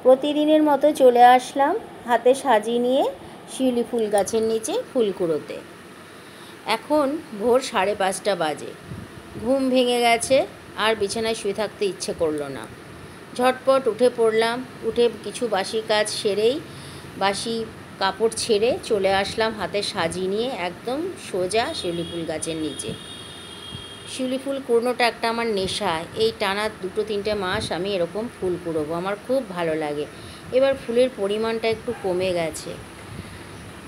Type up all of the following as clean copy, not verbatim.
প্রতিদিনের মতো চলে আসলাম হাতে সাজি নিয়ে শিউলি ফুল গাছের নিচে ফুল কুড়োতে। এখন ভোর 5:30 বাজে। ঘুম ভেঙে গেছে, আর বিছানায় শুয়ে থাকতে ইচ্ছে করলো না। ঝটপট উঠে পড়লাম। উঠে কিছু বাসি কাজ সেরেই বাসি কাপড় ছেড়ে চলে আসলাম হাতে সাজি নিয়ে একদম সোজা শিউলি ফুল গাছের নিচে। শিউলি ফুল কুড়োনোটা একটা আমার নেশা। এই টানা 2-3 মাস আমি এরকম ফুল কুড়োবো, আমার খুব ভালো লাগে। এবার ফুলের পরিমাণটা একটু কমে গেছে,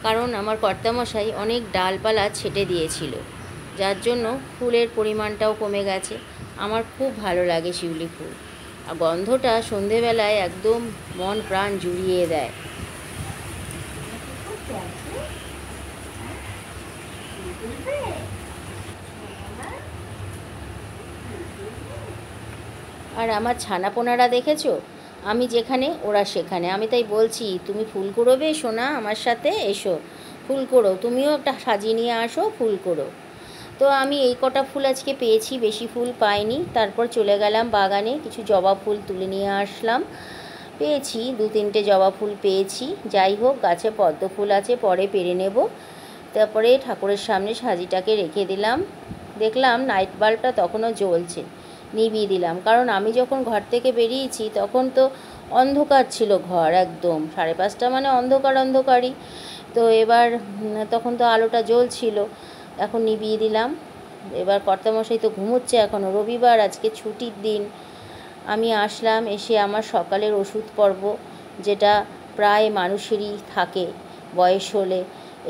কারণ আমার কর্তামশাই অনেক ডালপালা ছেটে দিয়েছিল, যার জন্য ফুলের পরিমাণটাও কমে গেছে। আমার খুব ভালো লাগে শিউলি ফুল, আর গন্ধটা সন্ধেবেলায় একদম মন প্রাণ জুড়িয়ে দেয়। আর আমার ছানাপোনারা দেখেছো, আমি যেখানে ওরা সেখানে। আমি তাই বলছি, তুমি ফুল কুড়োবে সোনা, আমার সাথে এসো ফুল কুড়ো, তুমিও একটা সাজিয়ে নিয়ে আসো, ফুল কুড়ো। তো আমি এই কটা ফুল আজকে পেয়েছি, বেশি ফুল পাইনি। তারপর চলে গেলাম বাগানে, কিছু জবা ফুল তুলে নিয়ে আসলাম। পেয়েছি 2-3টে জবা ফুল পেয়েছি। যাই হোক, গাছে পদ্ম ফুল আছে, পরে পেরে নেব। তারপরে ঠাকুরের সামনে সাজিটাকে রেখে দিলাম। দেখলাম নাইট বাল্বটা তখনও জ্বলছে, নিভিয়ে দিলাম। কারণ আমি যখন ঘর থেকে বেরিয়েছি তখন তো অন্ধকার ছিল ঘর, একদম 5:30 মানে অন্ধকার অন্ধকারই। তো এবার তখন তো আলোটা জ্বলছিল, এখন নিভিয়ে দিলাম। এবার কর্তামশাই তো ঘুমোচ্ছে এখনও, রবিবার আজকে ছুটির দিন। আমি আসলাম, এসে আমার সকালের ওষুধ পর্ব, যেটা প্রায় মানুষেরই থাকে বয়স হলে,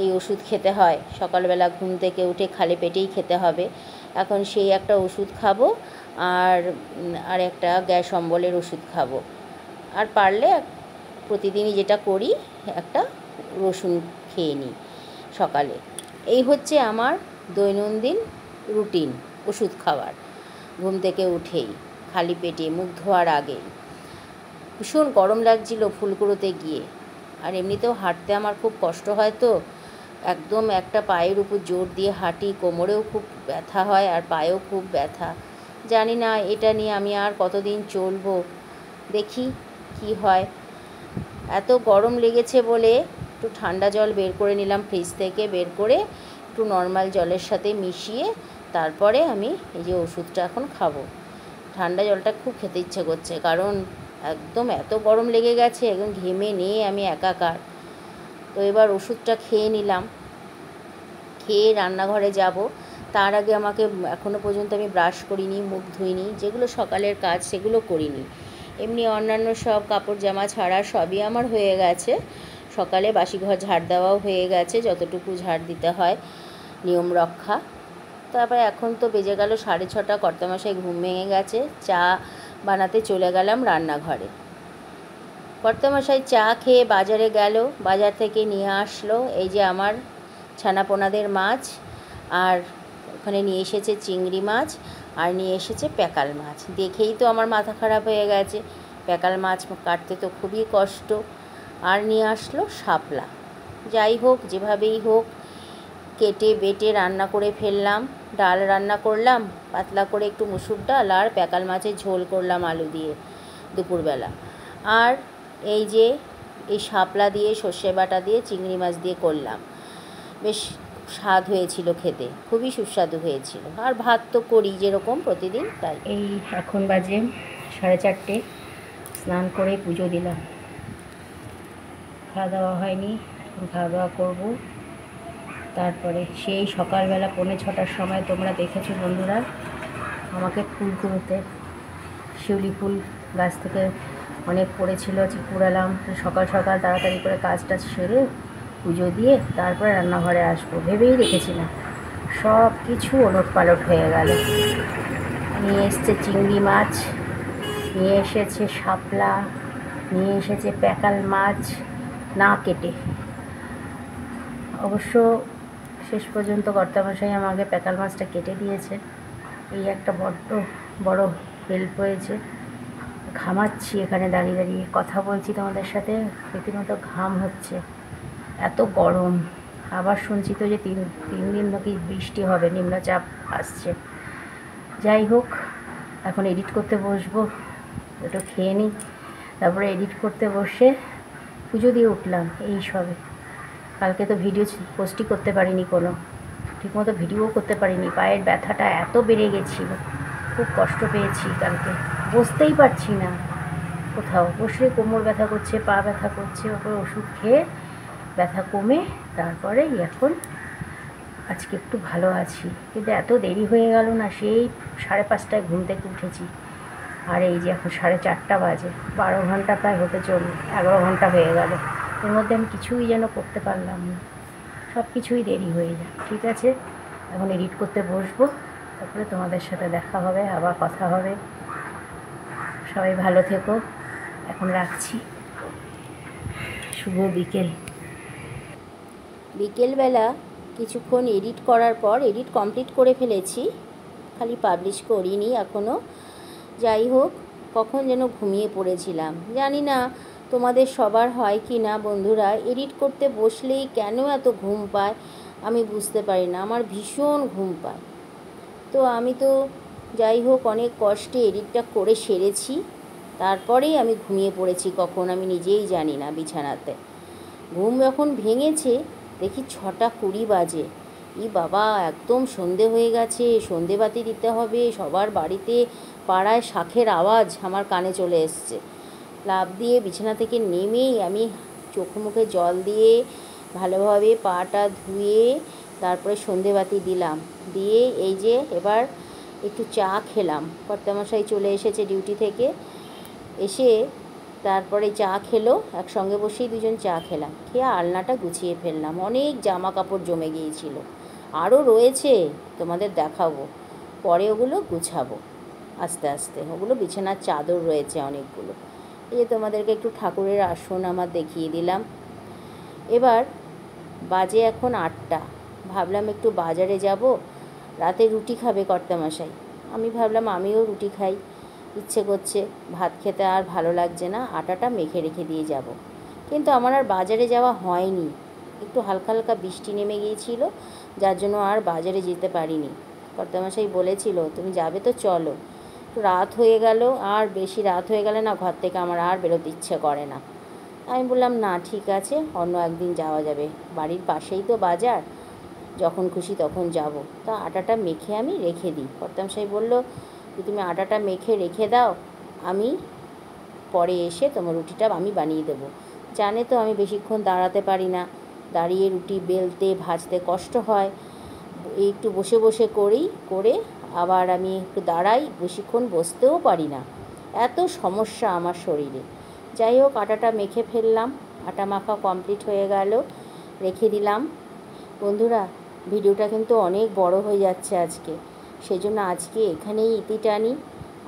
এই ওষুধ খেতে হয়। সকালবেলা ঘুম থেকে উঠে খালি পেটেই খেতে হবে। এখন সেই একটা ওষুধ খাবো, আর একটা গ্যাস অম্বলের ওষুধ খাবো। আর পারলে প্রতিদিনই যেটা করি, একটা রসুন খেয়ে নিই সকালে। এই হচ্ছে আমার দৈনন্দিন রুটিন ওষুধ খাওয়ার, ঘুম থেকে উঠেই খালি পেটে মুখ ধোয়ার আগেই। ভীষণ গরম লাগছিল ফুল কুড়োতে গিয়ে, আর এমনিতেও হাঁটতে আমার খুব কষ্ট হয়, তো একদম একটা পায়ের উপর জোর দিয়ে হাঁটি, কোমরেও খুব ব্যথা হয় আর পায়েও খুব ব্যথা। জানি না এটা নিয়ে আমি আর কতদিন চলবো, দেখি কি হয়। এত গরম লেগেছে বলে একটু ঠান্ডা জল বের করে নিলাম, ফ্রিজ থেকে বের করে একটু নর্মাল জলের সাথে মিশিয়ে তারপরে আমি এই যে ওষুধটা এখন খাবো। ঠান্ডা জলটা খুব খেতে ইচ্ছে করছে, কারণ একদম এত গরম লেগে গেছে, একদম ঘেমে নিয়ে আমি একাকার। তো এবার ওষুধটা খেয়ে নিলাম, খেয়ে রান্নাঘরে যাব। তার আগে আমাকে, এখনও পর্যন্ত আমি ব্রাশ করিনি, মুখ ধুইনি, যেগুলো সকালের কাজ সেগুলো করিনি। এমনি অন্যান্য সব কাপড় জামা ছাড়া সবই আমার হয়ে গেছে। সকালে বাসি ঘর ঝাড় দেওয়াও হয়ে গেছে, যতটুকু ঝাড় দিতে হয় নিয়ম রক্ষা। তারপরে এখন তো বেজে গেল 6:30, কর্তামশাই ঘুম ভেঙে গেছে। চা বানাতে চলে গেলাম রান্নাঘরে। কর্তামশাই চা খেয়ে বাজারে গেল, বাজার থেকে নিয়ে আসলো এই যে আমার ছানাপোনাদের মাছ, আর ওখানে নিয়ে এসেছে চিংড়ি মাছ, আর নিয়ে এসেছে প্যাকাল মাছ। দেখেই তো আমার মাথা খারাপ হয়ে গেছে, প্যাকাল মাছ কাটতে তো খুবই কষ্ট। আর নিয়ে আসলো শাপলা। যাই হোক, যেভাবেই হোক কেটে বেটে রান্না করে ফেললাম। ডাল রান্না করলাম, পাতলা করে একটু মুসুর ডাল, আর প্যাকাল মাছের ঝোল করলাম আলু দিয়ে দুপুরবেলা। আর এই যে এই শাপলা দিয়ে, সর্ষে বাটা দিয়ে, চিংড়ি মাছ দিয়ে করলাম। বেশ স্বাদ হয়েছিল খেতে, খুবই সুস্বাদু হয়েছিল। আর ভাত তো করি যেরকম প্রতিদিন, তাই। এই এখন বাজে 4:30, স্নান করে পুজো দিলাম। খাওয়া দাওয়া হয়নি, খাওয়া দাওয়া করবো। তারপরে সেই সকালবেলা 5:45 সময় তোমরা দেখেছো বন্ধুরা আমাকে ফুল কুড়োতে, শিউলি ফুল গাছ থেকে অনেক পড়েছিল, কুড়ালাম। সকাল সকাল তাড়াতাড়ি করে কাজটা সেরে পুজো দিয়ে তারপরে রান্নাঘরে আসবো ভেবেই রেখেছিলাম, সব কিছু ওলটপালট হয়ে গেল। নিয়ে এসেছে চিংড়ি মাছ, নিয়ে এসেছে শাপলা, নিয়ে এসেছে প্যাকাল মাছ না কেটে। অবশ্য শেষ পর্যন্ত কর্তামশাই আমাকে প্যাকাল মাছটা কেটে দিয়েছে, এই একটা বড্ড বড় হেল্প হয়েছে। ঘামাচ্ছি এখানে দাঁড়িয়ে দাঁড়িয়ে, কথা বলছি তোমাদের সাথে, রীতিমতো ঘাম হচ্ছে, এত গরম। আবার শুনছি তো যে তিন দিন নাকি বৃষ্টি হবে, নিম্নচাপ আসছে। যাই হোক, এখন এডিট করতে বসবো, একটু খেয়ে নিই, তারপরে এডিট করতে বসে পুজো দিয়ে উঠলাম এই সবে। কালকে তো ভিডিও পোস্টই করতে পারিনি, কোনো ঠিকমতো ভিডিও করতে পারিনি। পায়ের ব্যথাটা এত বেড়ে গেছিলো, খুব কষ্ট পেয়েছি কালকে, বসতেই পারছি না কোথাও, বসলে কোমর ব্যথা করছে, পা ব্যথা করছে। ওপরে ওষুধ খেয়ে ব্যথা কমে তারপরে এখন আজকে একটু ভালো আছি। কিন্তু এত দেরি হয়ে গেল না, সেই 5:30টায় ঘুম থেকে উঠেছি, আর এই যে এখন 4:30 বাজে। 12 ঘন্টা প্রায় হতে চলল, 11 ঘন্টা হয়ে গেল। এর মধ্যে আমি কিছুই যেন করতে পারলাম না, সব কিছুই দেরি হয়ে যায়। ঠিক আছে, এখন এডিট করতে বসবো, তারপরে তোমাদের সাথে দেখা হবে, আবার কথা হবে। সবাই ভালো থেকো, এখন রাখছি। শুভ বিকেল। বিকেলবেলা কিছুক্ষণ এডিট করার পর, এডিট কমপ্লিট করে ফেলেছি, খালি পাবলিশ করিনি এখনও। যাই হোক, কখন যেন ঘুমিয়ে পড়েছিলাম। জানি না তোমাদের সবার হয় কি না বন্ধুরা, এডিট করতে বসলেই কেন এত ঘুম পায় আমি বুঝতে পারি না, আমার ভীষণ ঘুম পায়। তো আমি তো যাই হোক অনেক কষ্টে এডিটটা করে সেরেছি, তারপরেই আমি ঘুমিয়ে পড়েছি কখন আমি নিজেই জানি না বিছানাতে। ঘুম যখন ভেঙেছে দেখি 6:20 বাজে। বাবা, একদম সন্ধে হয়ে গেছে, সন্ধেবাতি দিতে হবে। সবার বাড়িতে পাড়ায় শাঁখের আওয়াজ আমার কানে চলে এসছে। লাফ দিয়ে বিছানা থেকে নেমেই আমি চোখ মুখে জল দিয়ে ভালোভাবে পাটা ধুয়ে তারপরে সন্ধেবাতি দিলাম, দিয়ে এই যে এবার একটু চা খেলাম। কর্তামশাই চলে এসেছে ডিউটি থেকে, এসে তারপরে চা খেলো, একসঙ্গে বসেই দুজন চা খেলাম। খেয়ে আলনাটা গুছিয়ে ফেললাম, অনেক জামা কাপড় জমে গিয়েছিল, আরও রয়েছে, তোমাদের দেখাবো পরে, ওগুলো গুছাবো আস্তে আস্তে। ওগুলো বিছানার চাদর রয়েছে অনেকগুলো। এই যে তোমাদেরকে একটু ঠাকুরের আসন আমার দেখিয়ে দিলাম। এবার বাজে এখন 8টা, ভাবলাম একটু বাজারে যাব, রাতে রুটি খাবে কর্তামশাই। আমি ভাবলাম আমিও রুটি খাই, ইচ্ছে করছে, ভাত খেতে আর ভালো লাগছে না, আটাটা মেখে রেখে দিয়ে যাব। কিন্তু আমার আর বাজারে যাওয়া হয়নি, একটু হালকা হালকা বৃষ্টি নেমে গিয়েছিল, যার জন্য আর বাজারে যেতে পারিনি। কর্তামশাই বলেছিল তুমি যাবে তো চলো, রাত হয়ে গেল, আর বেশি রাত হয়ে গেলে না ঘর থেকে আমার আর বেরোতে ইচ্ছে করে না। আমি বললাম না ঠিক আছে, অন্য একদিন যাওয়া যাবে, বাড়ির পাশেই তো বাজার, যখন খুশি তখন যাব। তা আটাটা মেখে আমি রেখে দিই। কর্তামশাই বলল যে তুমি আটাটা মেখে রেখে দাও, আমি পরে এসে তোমার রুটিটা আমি বানিয়ে দেবো। জানে তো আমি বেশিক্ষণ দাঁড়াতে পারি না, দাঁড়িয়ে রুটি বেলতে ভাজতে কষ্ট হয়, একটু বসে বসে করে আবার আমি একটু দাঁড়াই, বেশিক্ষণ বসতেও পারি না, এত সমস্যা আমার শরীরে। যাই হোক, আটাটা মেখে ফেললাম, আটা মাখা কমপ্লিট হয়ে গেল, রেখে দিলাম। বন্ধুরা, ভিডিওটা কিন্তু অনেক বড় হয়ে যাচ্ছে আজকে, সেজন্য আজকে এখানেই ইতি টানি।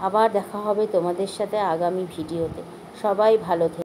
আবার দেখা হবে তোমাদের সাথে আগামী ভিডিওতে। সবাই ভালো থেকো।